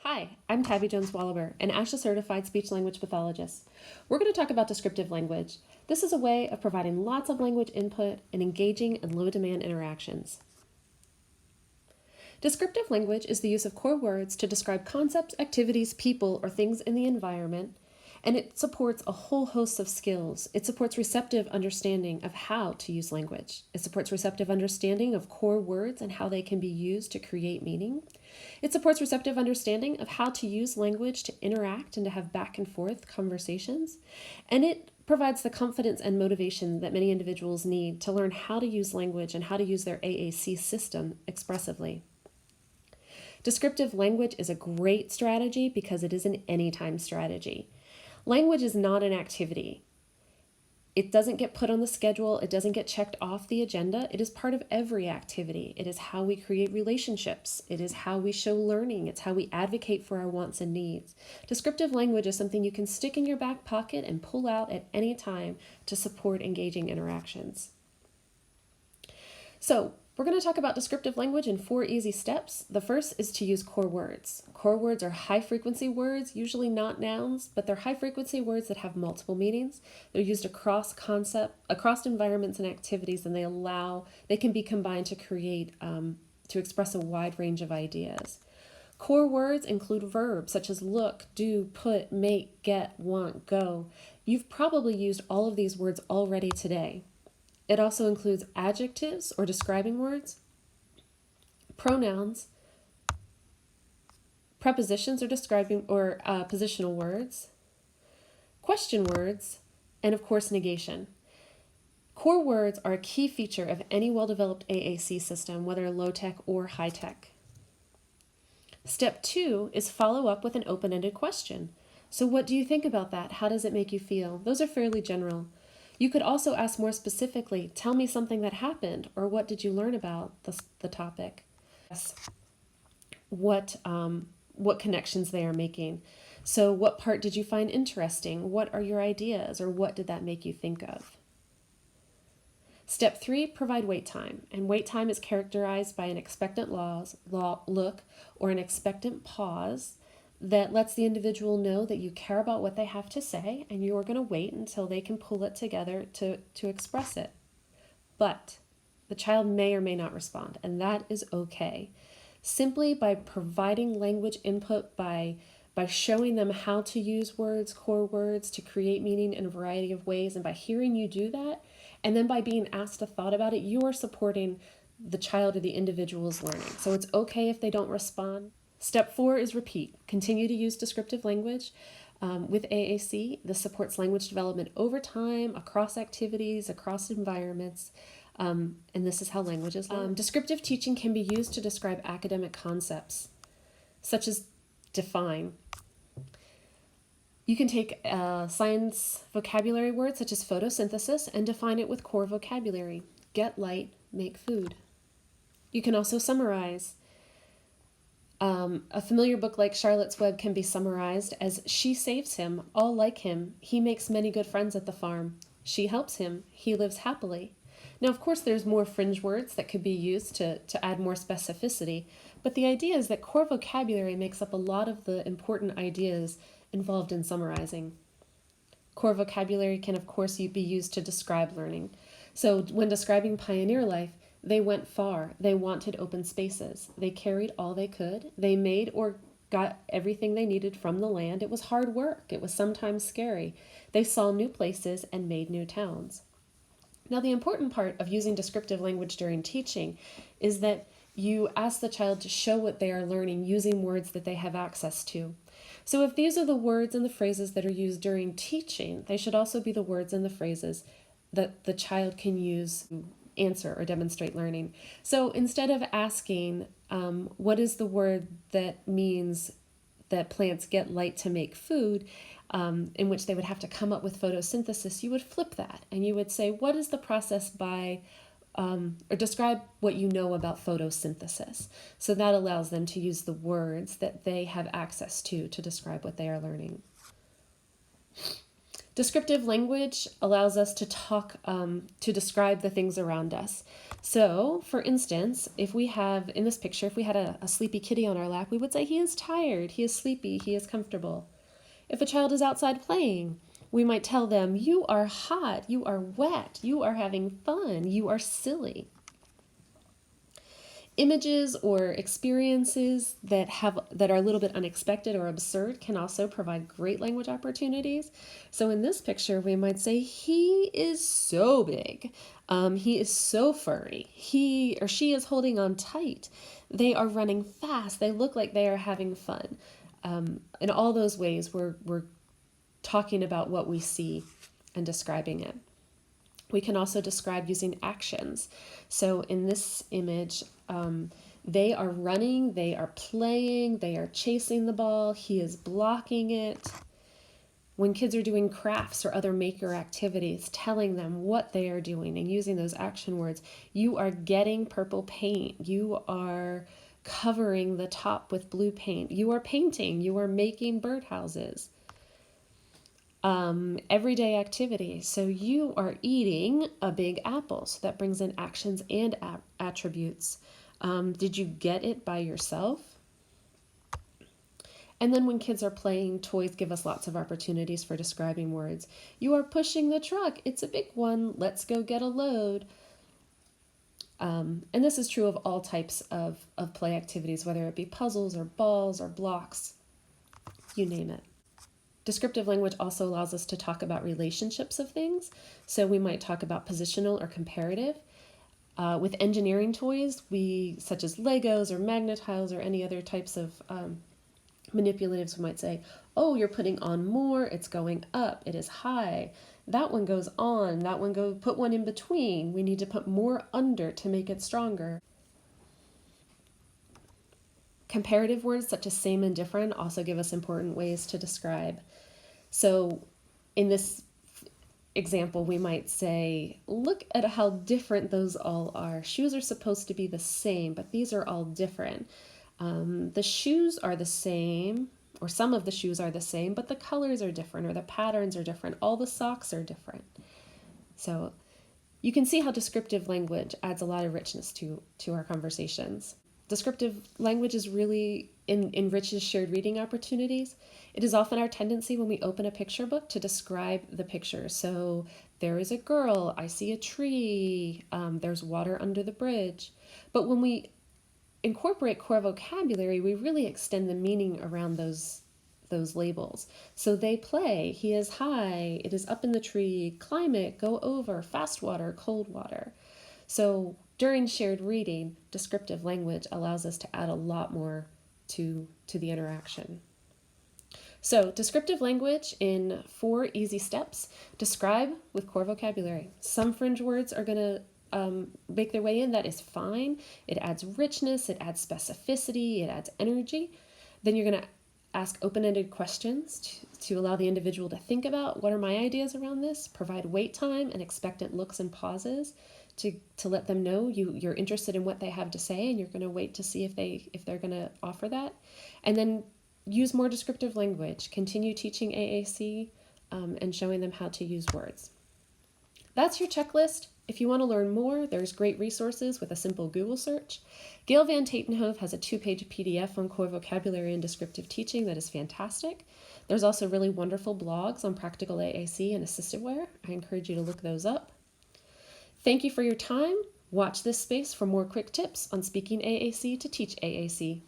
Hi, I'm Tabby Jones-Wallaber, an ASHA certified speech-language pathologist. We're going to talk about descriptive language. This is a way of providing lots of language input in engaging and low-demand interactions. Descriptive language is the use of core words to describe concepts, activities, people, or things in the environment, and it supports a whole host of skills. It supports receptive understanding of how to use language. It supports receptive understanding of core words and how they can be used to create meaning. It supports receptive understanding of how to use language to interact and to have back and forth conversations. And it provides the confidence and motivation that many individuals need to learn how to use language and how to use their AAC system expressively. Descriptive language is a great strategy because it is an anytime strategy. Language is not an activity. It doesn't get put on the schedule. It doesn't get checked off the agenda. It is part of every activity. It is how we create relationships. It is how we show learning. It's how we advocate for our wants and needs. Descriptive language is something you can stick in your back pocket and pull out at any time to support engaging interactions. So, we're going to talk about descriptive language in 4 easy steps. The first is to use core words. Core words are high-frequency words, usually not nouns, but they're high-frequency words that have multiple meanings. They're used across environments and activities, and they can be combined to create, to express a wide range of ideas. Core words include verbs such as look, do, put, make, get, want, go. You've probably used all of these words already today. It also includes adjectives or describing words, pronouns, prepositions or describing or positional words, question words, and of course negation. Core words are a key feature of any well-developed AAC system, whether low-tech or high-tech. Step 2 is follow up with an open-ended question. So what do you think about that? How does it make you feel? Those are fairly general. You could also ask more specifically, tell me something that happened, or what did you learn about the topic? What connections they are making. So what part did you find interesting? What are your ideas, or what did that make you think of? Step 3, provide wait time. And wait time is characterized by an expectant look or an expectant pause that lets the individual know that you care about what they have to say and you are going to wait until they can pull it together to express it. But the child may or may not respond, and that is okay. Simply by providing language input, by showing them how to use words, core words, to create meaning in a variety of ways, and by hearing you do that, and then by being asked a thought about it, you are supporting the child or the individual's learning. So it's okay if they don't respond. Step 4 is repeat. Continue to use descriptive language. With AAC, this supports language development over time, across activities, across environments, and this is how language is learned. Descriptive teaching can be used to describe academic concepts, such as define. You can take science vocabulary words such as photosynthesis and define it with core vocabulary. Get light, make food. You can also summarize. A familiar book like Charlotte's Web can be summarized as she saves him, all like him, he makes many good friends at the farm. She helps him, he lives happily. Now, of course, there's more fringe words that could be used to add more specificity, but the idea is that core vocabulary makes up a lot of the important ideas involved in summarizing. Core vocabulary can, of course, be used to describe learning. So when describing pioneer life, they went far. They wanted open spaces. They carried all they could. They made or got everything they needed from the land. It was hard work. It was sometimes scary. They saw new places and made new towns. Now, the important part of using descriptive language during teaching is that you ask the child to show what they are learning using words that they have access to. So if these are the words and the phrases that are used during teaching, they should also be the words and the phrases that the child can use to answer or demonstrate learning. So instead of asking, what is the word that means that plants get light to make food, in which they would have to come up with photosynthesis, you would flip that and you would say, what is the process by, or describe what you know about photosynthesis. So that allows them to use the words that they have access to describe what they are learning. Descriptive language allows us to talk, to describe the things around us. So, for instance, if we have, in this picture, if we had a sleepy kitty on our lap, we would say, he is tired, he is sleepy, he is comfortable. If a child is outside playing, we might tell them, you are hot, you are wet, you are having fun, you are silly. Images or experiences that are a little bit unexpected or absurd can also provide great language opportunities. So in this picture, we might say, he is so big. He is so furry. He or she is holding on tight. They are running fast. They look like they are having fun. In all those ways, we're talking about what we see and describing it. We can also describe using actions. So in this image, they are running, they are playing, they are chasing the ball, he is blocking it. When kids are doing crafts or other maker activities, telling them what they are doing and using those action words, you are getting purple paint, you are covering the top with blue paint, you are painting, you are making birdhouses. Everyday activity. So you are eating a big apple. So that brings in actions and attributes. Did you get it by yourself? And then when kids are playing, toys give us lots of opportunities for describing words. You are pushing the truck. It's a big one. Let's go get a load. And this is true of all types of play activities, whether it be puzzles or balls or blocks, you name it. Descriptive language also allows us to talk about relationships of things. So we might talk about positional or comparative. With engineering toys, such as Legos or magnetiles or any other types of manipulatives, we might say, oh, you're putting on more, it's going up, it is high. That one goes on, that one put one in between. We need to put more under to make it stronger. Comparative words such as same and different also give us important ways to describe. So in this example, we might say, look at how different those all are. Shoes are supposed to be the same, but these are all different. The shoes are the same, or some of the shoes are the same, but the colors are different, or the patterns are different. All the socks are different. So you can see how descriptive language adds a lot of richness to our conversations. Descriptive language is really enriches shared reading opportunities. It is often our tendency when we open a picture book to describe the picture. So there is a girl, I see a tree, there's water under the bridge. But when we incorporate core vocabulary, we really extend the meaning around those labels. So they play, he is high, it is up in the tree, climate, go over, fast water, cold water. So during shared reading, descriptive language allows us to add a lot more to the interaction. So descriptive language in 4 easy steps. Describe with core vocabulary. Some fringe words are going to make their way in. That is fine. It adds richness, it adds specificity, it adds energy. Then you're going to ask open-ended questions to allow the individual to think about, what are my ideas around this? Provide wait time and expectant looks and pauses to let them know you're interested in what they have to say, and you're going to wait to see if they're going to offer that. And then use more descriptive language. Continue teaching AAC and showing them how to use words. That's your checklist. If you want to learn more, there's great resources with a simple Google search. Gail Van Tatenhove has a 2-page PDF on core vocabulary and descriptive teaching that is fantastic. There's also really wonderful blogs on practical AAC and assistiveware. I encourage you to look those up. Thank you for your time. Watch this space for more quick tips on speaking AAC to teach AAC.